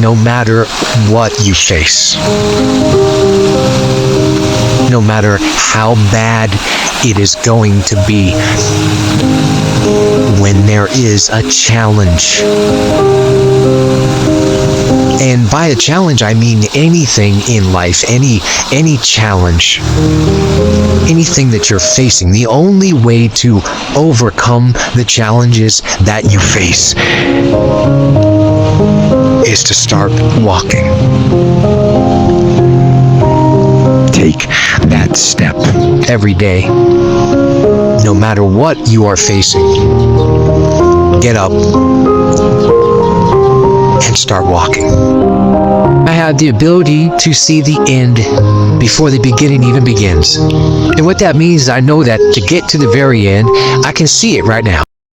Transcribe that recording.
no matter what you face. No matter how bad it is going to be, when there is a challenge. And by a challenge, I mean anything in life, any challenge, anything that you're facing. The only way to overcome the challenges that you face is to start walking. Take that step every day, no matter what you are facing. Get up and start walking. I have the ability to see the end before the beginning even begins. And what that means is I know that to get to the very end, I can see it right now.